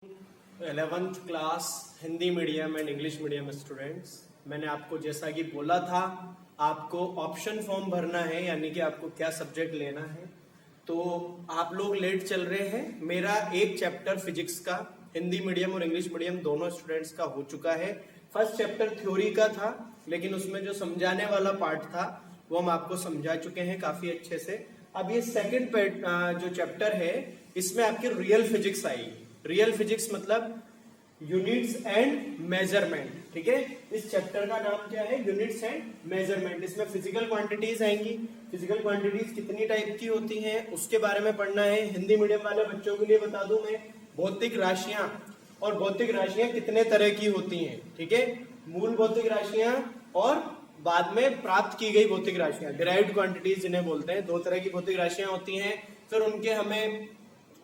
11th class Hindi medium and English medium students, मैंने आपको जैसा कि बोला था आपको ऑप्शन फॉर्म भरना है, यानी कि आपको क्या सब्जेक्ट लेना है। तो आप लोग लेट चल रहे हैं। मेरा एक चैप्टर फिजिक्स का हिंदी मीडियम और इंग्लिश मीडियम दोनों स्टूडेंट्स का हो चुका है। फर्स्ट चैप्टर थ्योरी का था, लेकिन उसमें जो समझाने वाला पार्ट था वो हम आपको समझा चुके हैं काफी अच्छे से। अब ये सेकंड जो चैप्टर है इसमें आपकी रियल फिजिक्स आएगी। रियल फिजिक्स मतलब यूनिट्स एंड मेजरमेंट। ठीक है, इस चैप्टर का नाम क्या है? Units and measurement. इसमें फिजिकल क्वांटिटीज आएंगी। फिजिकल क्वांटिटीज कितनी टाइप की होती हैं उसके बारे में पढ़ना है। हिंदी मीडियम वाले बच्चों के लिए बता दूं मैं, भौतिक राशियां, और भौतिक राशियां कितने तरह की होती हैं। ठीक है, मूल भौतिक राशियां और बाद में प्राप्त की गई भौतिक राशियां, डिराइव्ड क्वांटिटीज जिन्हें बोलते हैं। दो तरह की भौतिक राशियां होती हैं। फिर उनके हमें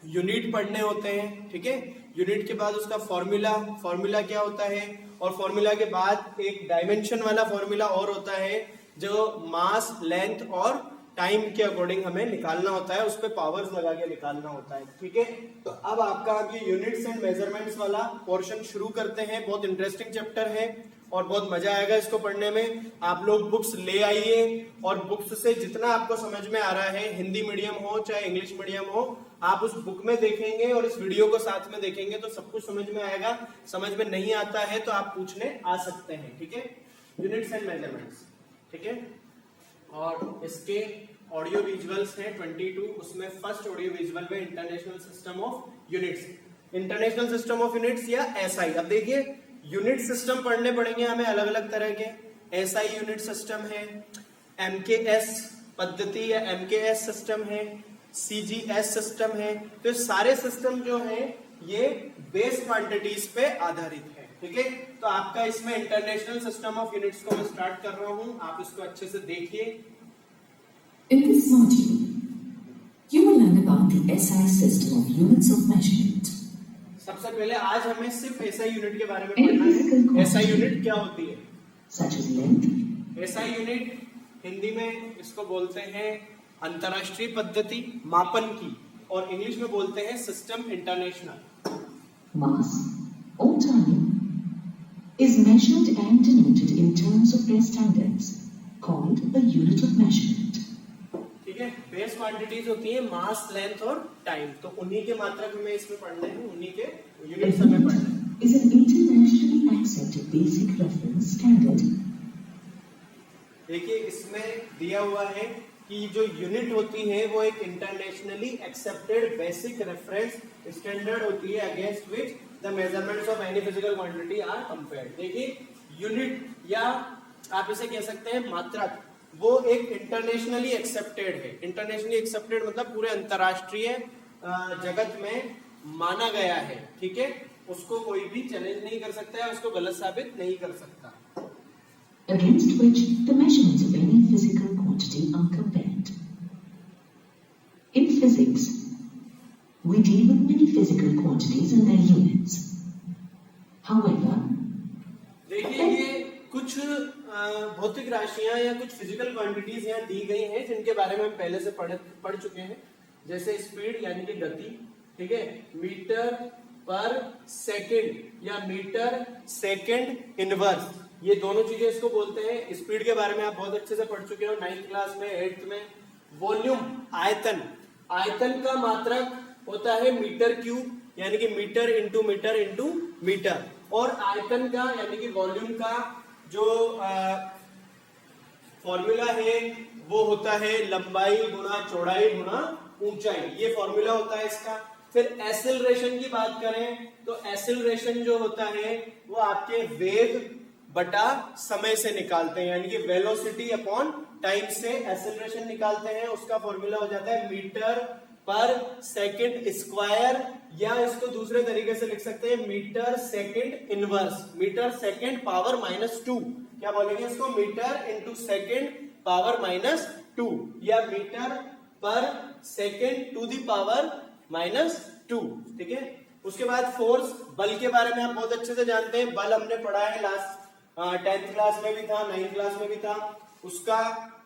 यूनिट पढ़ने होते हैं। ठीक है, यूनिट के बाद उसका फॉर्मूला क्या होता है, और फॉर्मूला के बाद एक डायमेंशन वाला फॉर्मूला और होता है जो मास, लेंथ और टाइम के अकॉर्डिंग हमें निकालना होता है, उस पर पावर्स लगा के निकालना होता है। ठीक है, तो अब आपका ये यूनिट्स एंड मेजरमेंट्स वाला पोर्शन शुरू करते हैं। बहुत इंटरेस्टिंग चैप्टर है और बहुत मजा आएगा इसको पढ़ने में। आप लोग बुक्स ले आइए, और बुक्स से जितना आपको समझ में आ रहा है, हिंदी मीडियम हो चाहे इंग्लिश मीडियम हो, आप उस बुक में देखेंगे और इस वीडियो को साथ में देखेंगे तो सब कुछ समझ में आएगा। समझ में नहीं आता है तो आप पूछने आ सकते हैं। ठीक है, यूनिट्स एंड मेजरमेंट्स। ठीक है, और इसके ऑडियो विजुअल्स हैं 22। उसमें फर्स्ट ऑडियो विजुअल में international system of units, international system of units या एसआई। अब देखिए, यूनिट सिस्टम पढ़ने पड़ेंगे हमें अलग अलग तरह के। एसआई यूनिट सिस्टम है, एमकेएस पद्धति या एमकेएस सिस्टम है, सीजीएस सिस्टम है। तो सारे सिस्टम जो है ये बेस क्वांटिटीज पे आधारित है। ठीक है, तो आपका इसमें इंटरनेशनल सिस्टम ऑफ यूनिट्स को मैं स्टार्ट कर रहा हूं, आप इसको अच्छे से देखिए। In this module, you will learn about the SI system of units of measurement. सबसे पहले आज हमें सिर्फ एसआई यूनिट के बारे में पढ़ना है। एसआई यूनिट क्या होती है? Such as length. SI unit Hindi में इसको बोलते हैं अंतरराष्ट्रीय पद्धति मापन की, और इंग्लिश में बोलते हैं system international. Mass or time is measured and denoted in terms of their standards, called a unit of measurement. ठीक है, बेस क्वांटिटीज होती है मास, लेंथ और टाइम, तो उन्हीं के मात्रक हमें इसमें पढ़ने हैं, उन्हीं के यूनिट्स हमें पढ़ने हैं। Is an internationally accepted basic reference standard. देखिए, इसमें दिया हुआ है कि जो यूनिट होती है वो एक internationally accepted basic reference standard होती है against which the measurements of any physical quantity are compared. देखिए, यूनिट या आप इसे कह सकते हैं मात्रक, वो एक इंटरनेशनली एक्सेप्टेड है। इंटरनेशनली एक्सेप्टेड मतलब पूरे अंतरराष्ट्रीय जगत में माना गया है। ठीक है, उसको कोई भी चैलेंज नहीं कर सकता है, उसको गलत साबित नहीं कर सकता। Against which the measurements of any physical quantity are compared. In physics, we deal with many physical quantities and their units. However, देखिए, ये कुछ भौतिक राशियां या कुछ फिजिकल क्वांटिटीज यहाँ दी गई हैं जिनके बारे में हम पहले से पढ़ चुके हैं। जैसे स्पीड यानी कि गति, ठीक है, मीटर पर सेकंड या मीटर सेकंड इनवर्स, ये दोनों चीजें इसको बोलते हैं। स्पीड के बारे में आप बहुत अच्छे से पढ़ चुके हो 9th क्लास में, 8th में। वॉल्यूम, आयतन, आयतन का मात्रक होता है मीटर क्यूब, यानी कि metre into metre into metre. और आयतन का यानी कि वॉल्यूम का जो फॉर्मूला है वो होता है लंबाई गुना चौड़ाई गुना ऊंचाई, ये फॉर्मूला होता है इसका। फिर एक्सेलरेशन की बात करें तो एक्सेलरेशन जो होता है वो आपके वेग बटा समय से निकालते हैं, यानी कि वेलोसिटी अपॉन टाइम से एक्सेलरेशन निकालते हैं। उसका फॉर्मूला हो जाता है मीटर पर सेकंड स्क्वायर, या इसको दूसरे तरीके से लिख सकते हैं metre second inverse, metre second power -2। क्या बोलेंगे इसको? मीटर इंटू सेकंड पावर -2, या मीटर पर सेकंड टू दी पावर -2। ठीक है, उसके बाद फोर्स, बल के बारे में आप बहुत अच्छे से जानते हैं। बल हमने पढ़ा है लास्ट 10th क्लास में भी था, 9th क्लास में भी था। उसका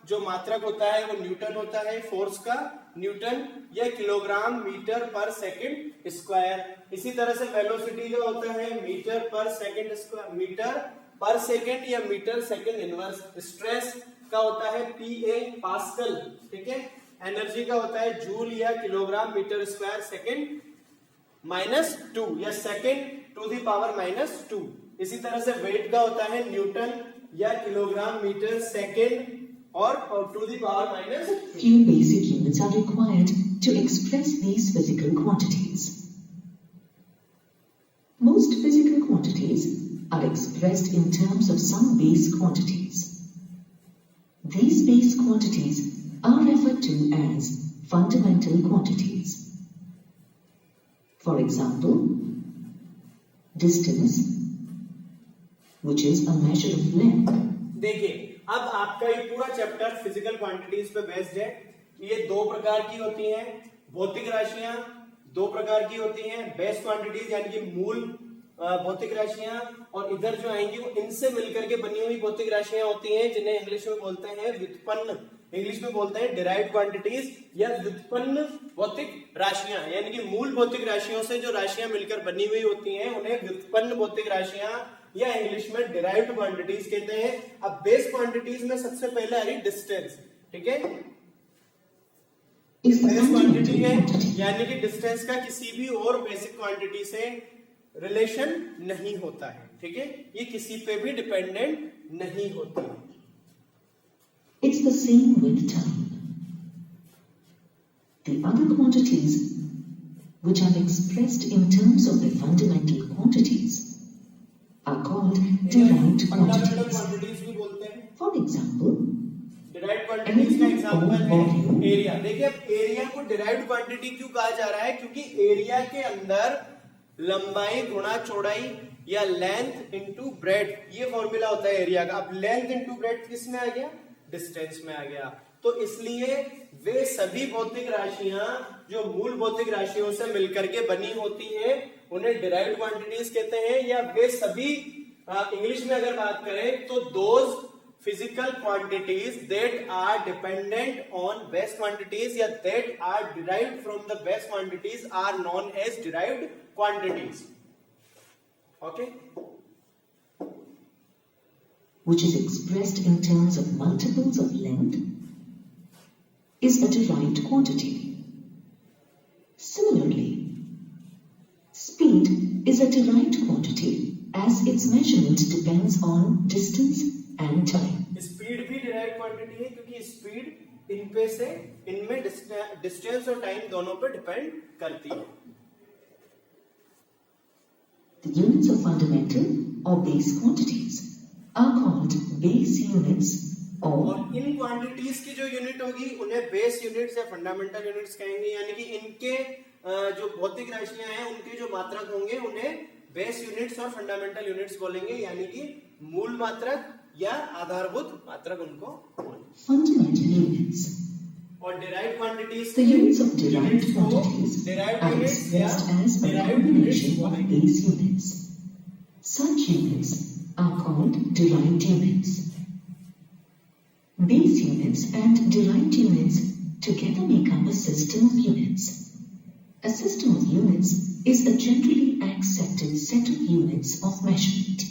जो मात्रक होता है वो न्यूटन होता है, फोर्स का न्यूटन या किलोग्राम मीटर पर सेकंड स्क्वायर। इसी तरह से वेलोसिटी का होता है मीटर पर सेकंड स्क्वायर, मीटर पर सेकंड या मीटर सेकंड इनवर्स। स्ट्रेस का होता है पीए पास्कल, ठीक है। एनर्जी का होता है जूल या किलोग्राम मीटर स्क्वायर सेकंड -2 या सेकंड टू द पावर -2। इसी तरह से वेट का होता है न्यूटन या किलोग्राम मीटर सेकंड और to the power -2। Few basic units are required to express these physical quantities. Most physical quantities are expressed in terms of some base quantities. These base quantities are referred to as fundamental quantities. For example, distance, which is a measure of length. देखिए, अब आपका ये पूरा chapter physical quantities पे based है। ये दो प्रकार की होती हैं, भौतिक राशियां दो प्रकार की होती हैं, बेस क्वांटिटीज यानी कि मूल भौतिक राशियां, और इधर जो आएंगी वो इनसे मिलकर के बनी हुई भौतिक राशियां होती हैं, जिन्हें इंग्लिश में बोलते हैं व्युत्पन्न, इंग्लिश में बोलते हैं डिराइव्ड क्वांटिटीज या व्युत्पन्न भौतिक राशियां। यानी कि मूल भौतिक राशियों से जो राशियां मिलकर बनी हुई होती हैं उन्हें व्युत्पन्न भौतिक राशियां या इंग्लिश में डिराइव्ड क्वांटिटीज कहते हैं। अब बेस क्वांटिटीज में सबसे पहले आ रही डिस्टेंस, ठीक है। बेस क्वांटिटी है यानी कि डिस्टेंस का किसी भी और बेसिक क्वांटिटी से रिलेशन नहीं होता है, ठीक है। ये किसी पे भी डिपेंडेंट नहीं होती है। It's the same with time. The other quantities, which are expressed in terms of their fundamental quantities, are called derived fundamental quantities. Quantities भी बोलते हैं। For example, डिराइव्ड क्वांटिटीज का एग्जांपल है एरिया। देखिए, अब एरिया को डिराइव्ड क्वांटिटी क्यों कहा जा रहा है? क्योंकि एरिया के अंदर लंबाई गुणा चौड़ाई या लेंथ इनटू ब्रेड्थ, ये फॉर्मूला होता है एरिया का। अब लेंथ इनटू ब्रेड्थ किस में आ गया? डिस्टेंस में आ गया। तो इसलिए वे सभी भौतिक राशियां जो मूल भौतिक राशियों से मिलकर के बनी होती हैं उन्हें डिराइव्ड क्वांटिटीज कहते हैं। या वे सभी इंग्लिश में अगर बात करें तो those physical quantities that are dependent on base quantities या that are derived from the base quantities are known as derived quantities. Okay, which is expressed in terms of multiples of length, is a derived quantity. Similarly, speed is a derived quantity as its measurement depends on distance and time. Speed भी derived quantity है क्योंकि speed इनमें distance और time दोनों पर depend करती है। The units of fundamental or base quantities are called base units or और इन क्वांटिटीज की जो यूनिट होगी उन्हें बेस यूनिट्स या फंडामेंटल यूनिट्स कहेंगे। यानी कि इनके जो भौतिक राशियां हैं उनके जो मात्रक होंगे उन्हें बेस यूनिट्स और फंडामेंटल यूनिट्स बोलेंगे, यानी कि मूल मात्रक या आधारभूत मात्रक उनको बोलेंगे। fundamental units. और derived quantities The units of derived quantities are expressed as a combination of base units. Such units are called derived units. Base units and derived units together make up a system of units. A system of units is a generally accepted set of units of measurement.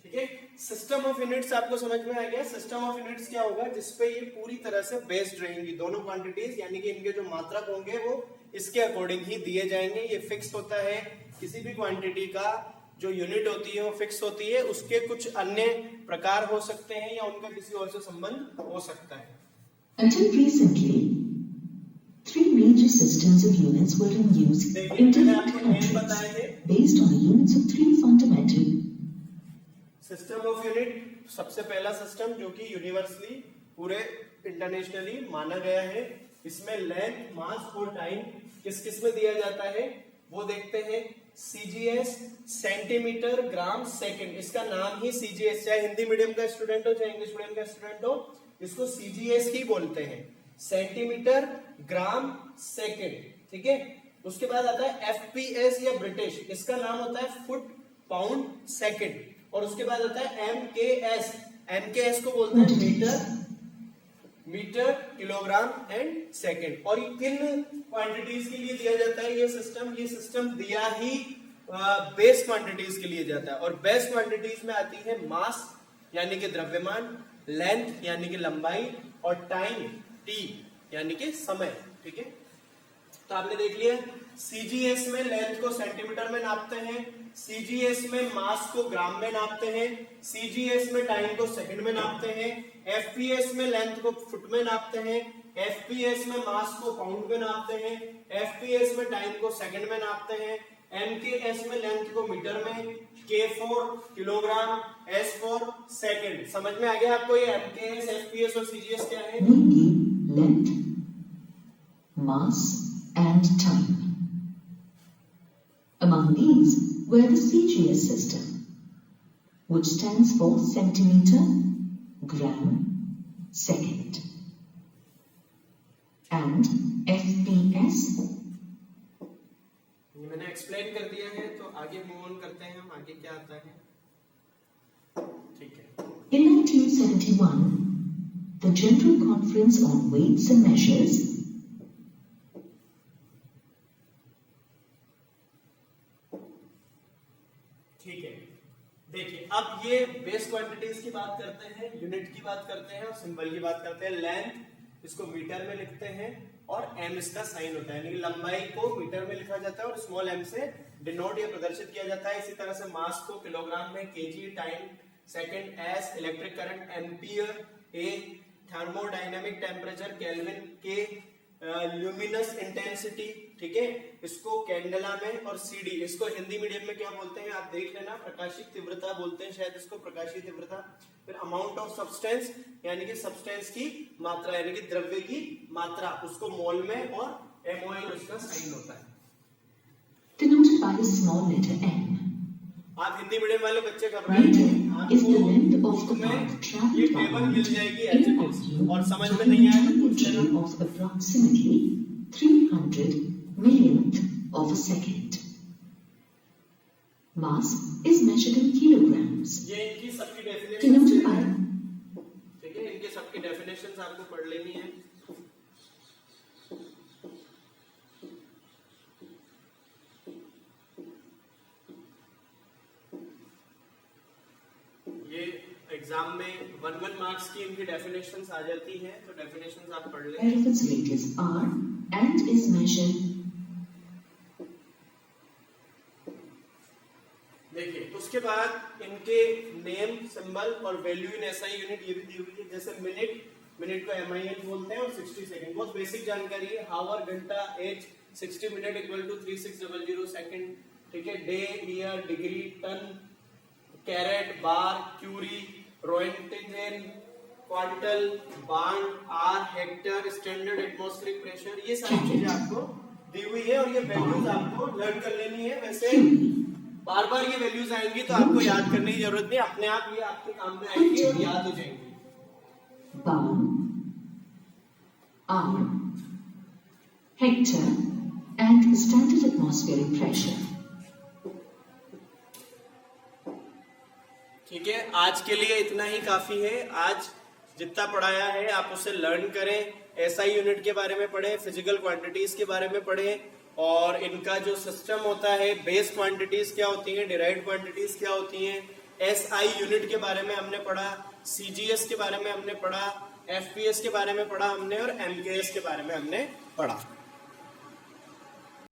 ठीक है, system of units आपको समझ में आ गया। System of units क्या होगा? जिसपे ये पूरी तरह से बेस्ड रहेंगी दोनों क्वांटिटीज, यानी कि इनके जो मात्रक होंगे वो इसके अकॉर्डिंग ही दिए जाएंगे। ये फिक्स होता है, किसी भी क्वांटिटी का जो यूनिट होती है वो फिक्स होती है। उसके कुछ अन्य प्रकार हो सकते हैं या उनका किसी और से संबंध हो सकता है। Until recently, three major systems of units were in use in different countries based on the units of three fundamental. System of unit, सबसे पहला सिस्टम जो कि यूनिवर्सली पूरे इंटरनेशनली माना गया है, इसमें लेंथ, मास और टाइम किस किस में दिया जाता है वो देखते हैं। सीजीएस, सेंटीमीटर ग्राम सेकंड, इसका नाम ही सीजीएस, चाहे हिंदी मीडियम का स्टूडेंट हो चाहे इंग्लिश मीडियम का स्टूडेंट हो, इसको सीजीएस ही बोलते हैं, सेंटीमीटर ग्राम सेकंड। ठीक है, उसके बाद आता है एफपीएस या ब्रिटिश, इसका नाम होता है फुट पाउंड सेकंड। और उसके बाद आता है एमकेएस, एमकेएस को बोलते हैं metre metre, kilogram and second. और ये किन क्वांटिटीज के लिए दिया जाता है ये सिस्टम दिया ही बेस क्वांटिटीज के लिए जाता है। और बेस क्वांटिटीज में आती है मास यानी कि द्रव्यमान, लेंथ यानी कि लंबाई, और टाइम टी यानी कि समय। ठीक है, तो आपने देख लिया सीजीएस में लेंथ को सेंटीमीटर में नापते हैं, सीजीएस में मास को ग्राम में नापते हैं, सीजीएस में टाइम को सेकंड में नापते हैं, एफपीएस में लेंथ को फुट में नापते हैं, एफपीएस में मास को पाउंड में नापते हैं, एफपीएस में टाइम को सेकंड में नापते हैं, एमकेएस में लेंथ को मीटर में, के4 किलोग्राम, एस4 सेकंड। समझ में आ गया आपको ये एमकेएस, एफपीएस और सीजीएस क्या है? We give length, mass and time. Among these were the CGS system, which stands for centimeter, gram, second, and FPS. ये मैंने एक्सप्लेन कर दिया है, तो आगे मूव ऑन करते हैं हम। आगे क्या आता है? ठीक है। In 1971, the General Conference on Weights and Measures ठीक है, देखिए अब ये बेस क्वांटिटीज की बात करते हैं, यूनिट की बात करते हैं और सिंबल की बात करते हैं। लेंथ इसको मीटर में लिखते हैं और एम इसका साइन होता है, यानी कि लंबाई को मीटर में लिखा जाता है और स्मॉल एम से डिनोट या प्रदर्शित किया जाता है। इसी तरह से मास को किलोग्राम में, KG, time second, S electric current, ampere, A thermodynamic temperature, kelvin, K luminous intensity, ठीक है, इसको कैंडेला में, और सीडी इसको हिंदी मीडियम में क्या बोलते हैं आप देख लेना, प्रकाशिक तीव्रता बोलते हैं शायद इसको, प्रकाशीय तीव्रता। फिर अमाउंट ऑफ सब्सटेंस यानी कि सब्सटेंस की मात्रा यानी कि द्रव्य की मात्रा, उसको मोल में, और एमओएल उसका साइन होता है, denoted by the small letter m. आप हिंदी मीडियम वाले बच्चे घबराएं नहीं, is the length of the में path ये traveled table by mill light जाएगी in a एच vacuum और समझ में during नहीं आया a तो पूछ time लेना। of approximately 300 millionth of a second. Mass is measured in kilograms. ये इनकी सबकी Denoted डेफिनेशन by है, ठीक है, इनके सबकी डेफिनेशन आपको पढ़ लेनी है। ये एग्जाम में 1 मार्क्स की इनकी डेफिनेशंस आ जाती हैं, तो डेफिनेशंस आप पढ़ लें। where of its radius r and is measured. देखिए उसके बाद इनके नेम, सिंबल और वैल्यू इन एसआई यूनिट ये भी दी हुई है। जैसे मिनट को एमआईएल बोलते हैं और 60 सेकंड बहुत बेसिक जानकारी है। हावर घंटा, as 60 minute equal to 3600 second, ठीक है। Day, year, degree, ton, carat, bar, curie, roentgen, quintal, barn, are, hectare, standard atmospheric pressure, ये सारी चीजें आपको दी हुई है और ये वैल्यूज आपको लर्न कर लेनी है। वैसे बार बार ये वैल्यूज आएंगी तो आपको याद करने की जरूरत नहीं, अपने आप ये आपके काम में आएंगी और याद हो जाएंगी। Barn, R, hector, and standard atmospheric pressure. ठीक है, आज के लिए इतना ही काफी है। आज जितना पढ़ाया है आप उसे लर्न करें, एसआई यूनिट के बारे में पढ़ें, फिजिकल क्वांटिटीज के बारे में पढ़ें, और इनका जो सिस्टम होता है, बेस क्वांटिटीज क्या होती हैं, डिराइव्ड क्वांटिटीज क्या होती हैं, एसआई यूनिट के बारे में हमने पढ़ा, सीजीएस के बारे में हमने पढ़ा, एफपीएस के बारे में पढ़ा हमने, और एमकेएस के बारे में हमने पढ़ा।